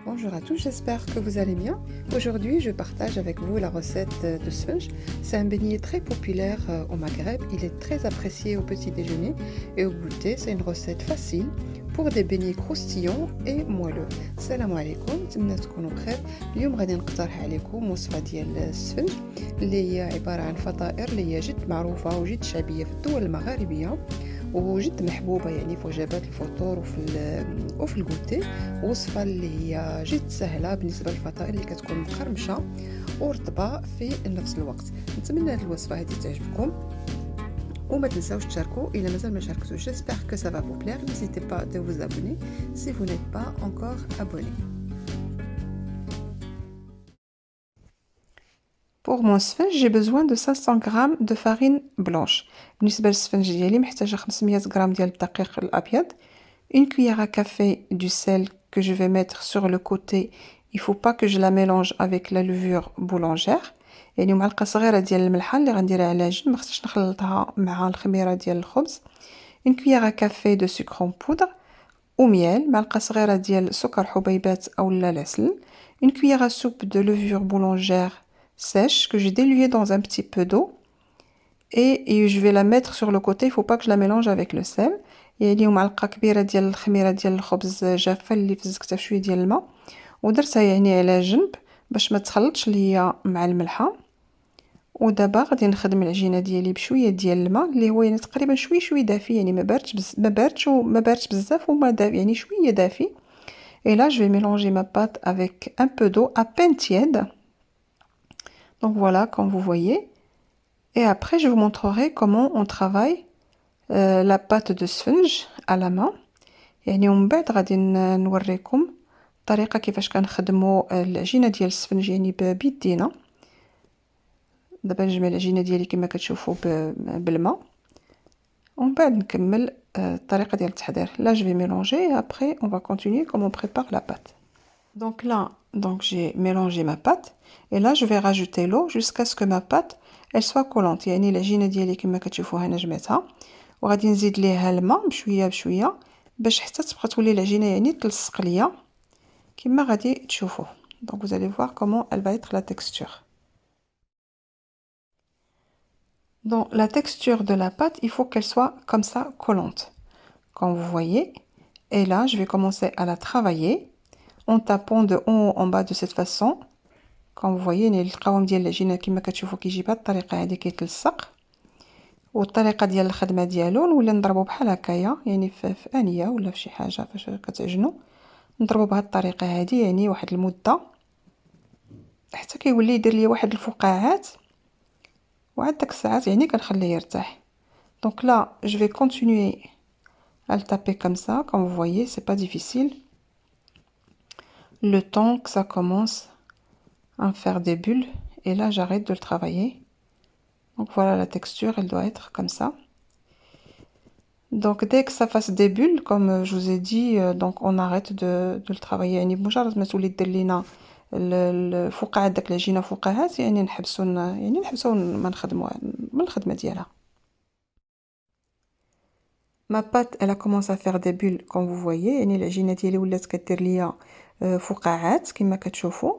Bonjour à tous, j'espère que vous allez bien. Aujourd'hui, je partage avec vous la recette de sponge. C'est un beignet très populaire au Maghreb. Il est très apprécié au petit déjeuner et au goûter. C'est une recette facile pour des beignets croustillants et moelleux. Salam alaikum, نتمنى تكونوا بخير. اليوم غادي نقترح عليكم وصفة ديال السفنج اللي هي عبارة عن فطائر اللي هي جد معروفة وجد شعبية في الدول المغاربية وجد محبوبة يعني في وجبات الفطور وفي الجوتي. وصفة اللي هي جد سهلة بالنسبة للفطائر اللي كتكون مقرمشة ورطبة في نفس الوقت. نتمنى هذه الوصفة هذه تعجبكم وما تنساوش تشاركوا إلا مازال ما شاركتوش. J'espère que ça va vous plaire. N'hésitez pas de vous abonner si vous n'êtes pas encore abonné. Pour mon sponge, j'ai besoin de 500 g de farine blanche. بالنسبة للسفنج ديالي محتاجة 500 g ديال الدقيق الأبيض, une cuillère à café du sel que je vais mettre sur le côté. Il faut pas que je la mélange avec la levure boulangère. يعني معلقة صغيرة ديال الملحة اللي غنديرها على جنب, ما خصنيش نخلطها مع الخميرة ديال الخبز. une cuillère à café de sucre en poudre وميل, معلقة صغيرة ديال سكر حبيبات أولا العسل. une cuillère à soupe de levure boulangère sèche que j'ai diluée dans un petit peu d'eau et je vais la mettre sur le côté. Il faut pas que je la mélange avec le sel. يعني ومعلقة كبيرة ديال الخميرة ديال الخبز جافة اللي فزكتها في شوية ديال الماء ودرتها يعني على جنب باش ما تخلطش ليا مع الملحة. ودابا غادي نخدم العجينه ديالي بشويه ديال الماء اللي هو يعني تقريبا شوي دافي, يعني ما باردش بزاف وما دافي, يعني شويه دافي. Et là, je vais mélanger ma pâte avec un peu d'eau à peine tiède. Donc voilà, comme vous voyez. Et après, je vous montrerai comment on travaille la pâte de sponge à la main. يعني ومن بعد غادي نوريكم الطريقه كيفاش كنخدموا العجينه ديال السفنج يعني بيدينا. دابا نجمع العجينه ديالي كما كتشوفوا بالماء ومن بعد نكمل الطريقه ديال التحضير. Là je vais mélanger et après on va continuer comme on prépare la pâte. Donc j'ai mélangé ma pâte et là je vais rajouter l'eau jusqu'à ce que ma pâte elle soit collante. يعني العجينه ديالي كما كتشوفوا هنا جمعتها وغادي نزيد ليها الماء بشويه باش حتى تبقى تولي العجينه يعني تلصق ليا كما غادي تشوفوا. Donc vous allez voir comment elle va être la texture. Donc la texture de la pâte, il faut qu'elle soit comme ça, collante, comme vous voyez. Et là, je vais commencer à la travailler en tapant de haut en bas de cette façon. Comme vous voyez, القوام ديال العجينة كما كتشوفوا كيجي بهاد الطريقة هذه كيتلصق. والطريقة ديال الخدمة ديالو نولي نضربو بحال هكايا, يعني في آنية ولا في شي حاجة فاش كتعجنوا نضربو بهاد الطريقة هذه يعني واحد المدة حتى كيولي يدير لي واحد الفقاعات. وعاد داك الساعات يعني كنخليه يرتاح. Donc là, je vais continuer à le taper comme ça. Comme vous voyez, c'est pas difficile. Le temps que ça commence à faire des bulles. Et là, j'arrête de le travailler. Donc voilà, la texture, elle doit être comme ça. Donc dès que ça fasse des bulles, comme je vous ai dit, donc on arrête de le travailler. يعني بمجرد ما تولي دير لينا الفقاعات داك العجينه فقاعات يعني نحبسوا ما نخدموها من الخدمه ديالها. Ma pâte, elle a commencé à faire des bulles, comme vous voyez. يعني العجينة ديالي ولات كدير ليا فقاعات كما كتشوفوا.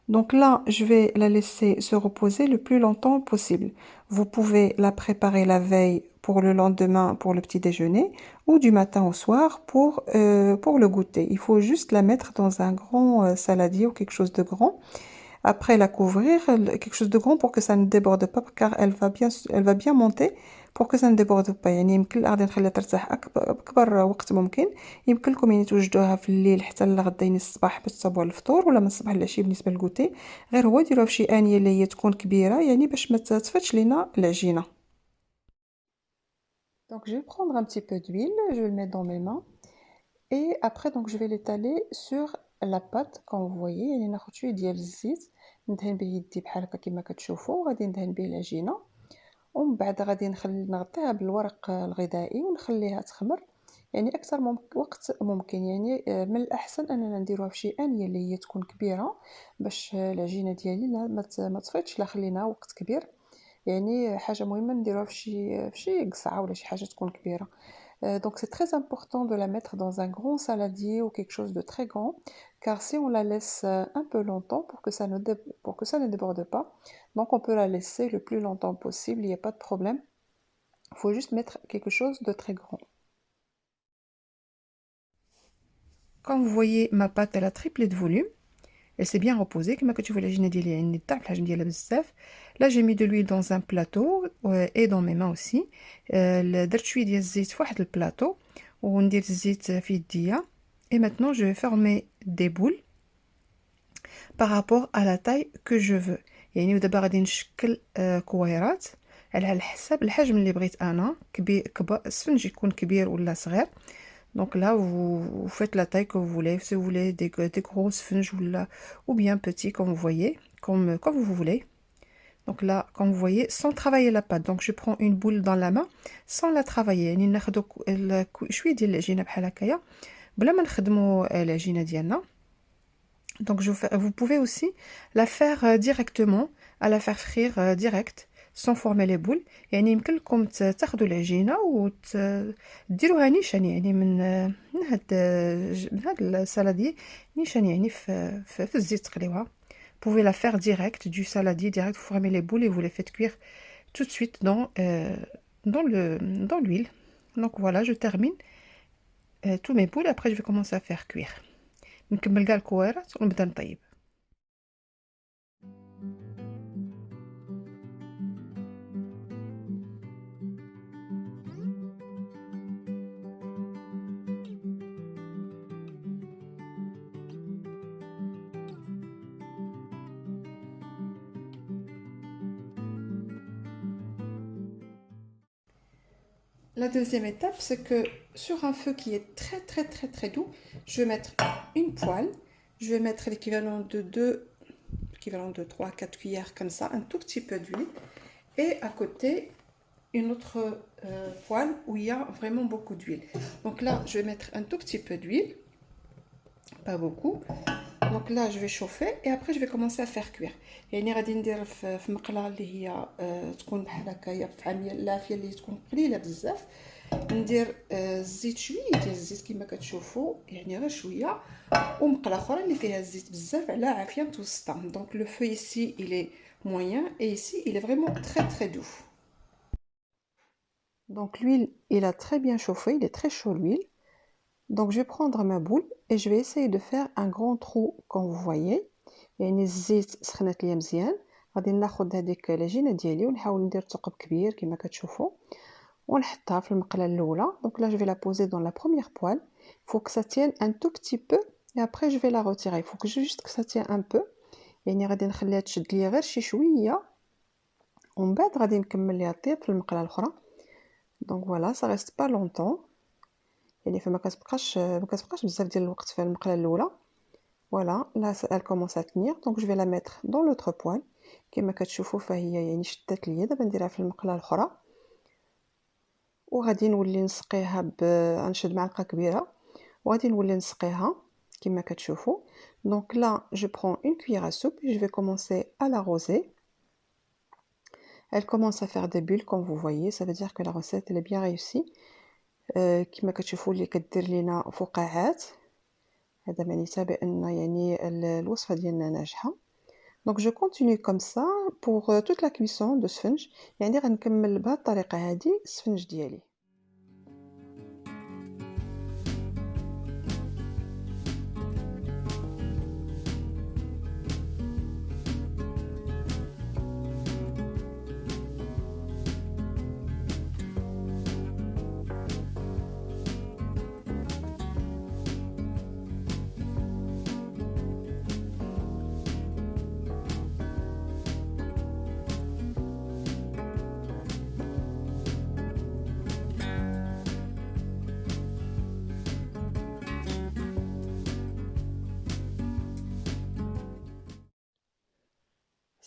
Donc là, je vais la laisser se reposer le plus longtemps possible. Vous pouvez la préparer la veille pour le lendemain pour le petit déjeuner ou du matin au soir pour le goûter. Il faut juste la mettre dans un grand saladier ou quelque chose de grand. Après la couvrir, quelque chose de grand pour que ça ne déborde pas car elle va bien monter. pour que ça ne déborde pas. يعني يمكن غادي نخليها ترتاح أكبر وقت ممكن. يمكن لكم يعني توجدوها في الليل حتى لغدا يعني الصباح باش تصاوبوها الفطور ولا من الصباح للعشية بالنسبة للكوتي. غير هو ديروها في شي آنية اللي هي تكون كبيرة يعني باش ما تفتش لينا العجينة. Donc je vais prendre un petit peu d'huile, je vais le mettre dans mes mains et après donc je vais l'étaler sur la pâte comme vous voyez. يعني ناخذ شوية ديال الزيت ندهن به يدي بحال هكا كما كتشوفوا وغادي ندهن به العجينة ومن بعد غادي نغطيها بالورق الغذائي ونخليها تخمر يعني اكثر وقت ممكن. يعني من الاحسن اننا نديروها في شي انيه اللي هي تكون كبيره باش العجينه ديالي ما تفيضش لا خليناها وقت كبير. يعني حاجه مهمه نديروها في شي قصعه ولا شي حاجه تكون كبيره. Donc c'est très important de la mettre dans un grand saladier ou quelque chose de très grand, car si on la laisse un peu longtemps pour que ça ne déborde pas, donc on peut la laisser le plus longtemps possible, il n'y a pas de problème. Il faut juste mettre quelque chose de très grand. Comme vous voyez, ma pâte elle a triplé de volume. Elle s'est bien reposée. كما كتشوفوا العجينه ديالي يعني طاح الحجم ديالها بزاف. Là j'ai mis de l'huile dans un plateau et dans mes mains aussi. درت شويه ديال الزيت في واحد البلاطو وندير الزيت في يديا. Et maintenant je vais former des boules par rapport à la taille que je veux. يعني ودابا غادي نشكل كويرات على حسب الحجم اللي بغيت انا. كبير السفنج يكون كبير ولا صغير. Donc là, vous faites la taille que vous voulez. Si vous voulez des gros sponges ou bien petits, comme vous voyez, comme vous voulez. Donc là, comme vous voyez, sans travailler la pâte. Donc je prends une boule dans la main sans la travailler. يعني ناخدو شويه ديال العجينه بحال هكايا بلا ما نخدموا العجينه ديالنا. Donc vous pouvez aussi la faire directement, à la faire frire direct. sans former les boules. يعني يمكن لكم تاخذوا العجينه وتديروها نيشان يعني من هاد السالادي نيشان يعني في الزيت تقليوها. Vous pouvez la faire direct du saladier direct, vous formez les boules et vous les faites cuire tout de suite dans l'huile. Donc voilà, je termine tous mes boules. Après je vais commencer à faire cuire. نكمل كاع الكويرات ونبدا نطيب. La deuxième étape, c'est que sur un feu qui est très doux, je vais mettre une poêle. Je vais mettre l'équivalent de 3 à 4 cuillères comme ça, un tout petit peu d'huile. Et à côté, une autre poêle où il y a vraiment beaucoup d'huile. Donc là, je vais mettre un tout petit peu d'huile, pas beaucoup. Donc là, je vais chauffer et après, je vais commencer à faire cuire. يعني غادي ندير في مقله اللي هي تكون بحال هكايا في عاميه اللافيه اللي تكون قليله بزاف. ندير الزيت شويه ديال الزيت كما كتشوفوا يعني غير شويه ومقله اخرى اللي فيها الزيت بزاف على عافيه متوسطه. Donc le feu ici, il est moyen et ici, il est vraiment très doux. Donc l'huile, il a très bien chauffé, il est très chaud l'huile. Donc je vais prendre ma boule et je vais essayer de faire un grand trou comme vous voyez. يعني الزيت سخنت ليا مزيان. غادي ناخذ هذيك العجينه ديالي ونحاول ندير ثقب كبير كما كتشوفوا ونحطها في المقله الاولى. Donc là je vais la poser dans la première poêle. Il faut que ça tienne un tout petit peu et après je vais la retirer. Il faut que juste que ça tienne un peu. يعني غادي نخليها تشد ليا غير شي شويه ومن بعد غادي نكمل ليها طيب في المقله الاخرى. Donc voilà, ça reste pas longtemps. يعني فما كتبقاش بزاف ديال الوقت في المقله الاولى. Voilà, là elle commence à tenir, donc je vais la mettre dans l'autre poêle. كما كتشوفوا فهي يعني شدت ليا. دابا نديرها في المقله الاخرى وغادي نولي نسقيها غنشد معلقه كبيره وغادي نولي نسقيها كما كتشوفوا. Donc là, je prends une cuillère à soupe et je vais commencer à l'arroser. Elle commence à faire des bulles comme vous voyez, ça veut dire que la recette elle est bien réussie. كما كتشوفوا اللي كدير لينا فقاعات هذا معناتها بان يعني الوصفه ديالنا ناجحه. Donc je continue comme ça pour toute la cuisson de sponge. يعني غنكمل بهذه الطريقه هذه السفنج ديالي.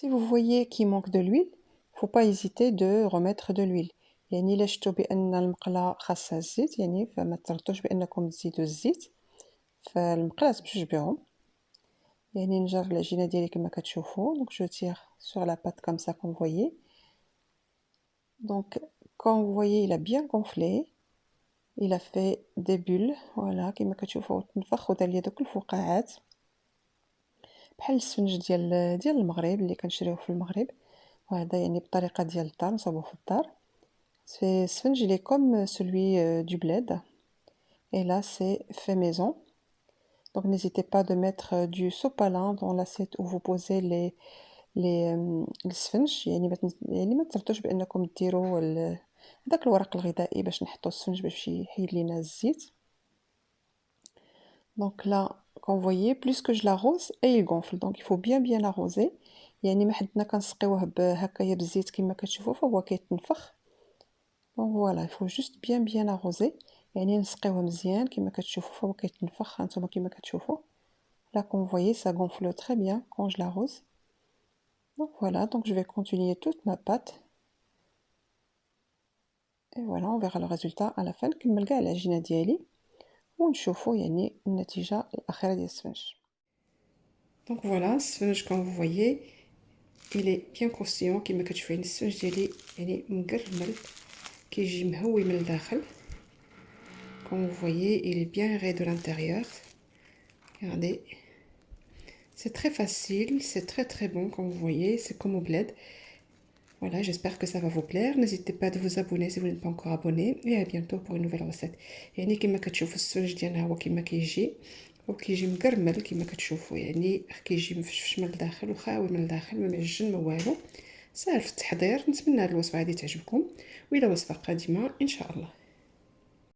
Si vous voyez qu'il manque de l'huile, faut pas hésiter de remettre de l'huile. يعني إلا شفتوا بأن المقلة خاصها الزيت يعني فما تردوش بأنكم تزيدوا الزيت فالمقلات بجوج بهم. يعني نجر العجينة ديالي كما كتشوفوا. Donc je tire sur la pâte comme ça comme vous voyez. Donc quand vous voyez il a bien gonflé. il a fait des bulles فوالا كيما كتشوفوا تنفخ ودار ليا دوك الفقاعات بحال السفنج ديال المغرب اللي كنشريوه في المغرب. وهذا يعني بطريقه ديال الدار نصاوبوه في الدار. سي السفنج اللي كوم celui du bled et là c'est fait maison. Donc n'hésitez pas de mettre du sopalin dans l'assiette où vous posez السفنج، يعني ما تردوش بانكم ديروا هذاك الورق الغذائي باش نحطوا السفنج باش يحيد لينا الزيت. Donc là, quand vous voyez, plus que je l'arrose et il gonfle. Donc il faut bien l'arroser. يعني ما حدنا كنسقيوه هكايا بالزيت كما كتشوفوا فهو كيتنفخ. Donc voilà, il faut juste bien arroser. يعني نسقيوه مزيان كما كتشوفوا فهو كيتنفخ هانتوما كما كتشوفوا. Là, comme vous voyez, ça gonfle très bien quand je l'arrose. Donc voilà, donc je vais continuer toute ma pâte. Et voilà, on verra le résultat à la fin. نكمل كاع العجينة ديالي ونشوفوا يعني النتيجة الأخيرة ديال السفنج. Donc voilà, السفنج comme vous voyez, il est bien croustillant كما كتشوفوا. يعني السفنج ديالي يعني مقرمل كيجي مهوي من الداخل. Comme vous voyez, il est bien rayé de l'intérieur. Regardez. C'est très facile, c'est très bon comme vous voyez, c'est comme au bled. Voilà, j'espère que ça va vous plaire. N'hésitez pas de vous abonner si vous n'êtes pas encore abonné. Et à bientôt pour une nouvelle recette. يعني كما كتشوفوا السفنج ديالنا هو كما كيجي وكيجي مقرمل كما كتشوفوا، يعني كيجي مفشفش من الداخل وخاوي من الداخل ما معجن ما والو. سهل في التحضير. نتمنى هاد الوصفه هذه تعجبكم، والى وصفه قادمه ان شاء الله.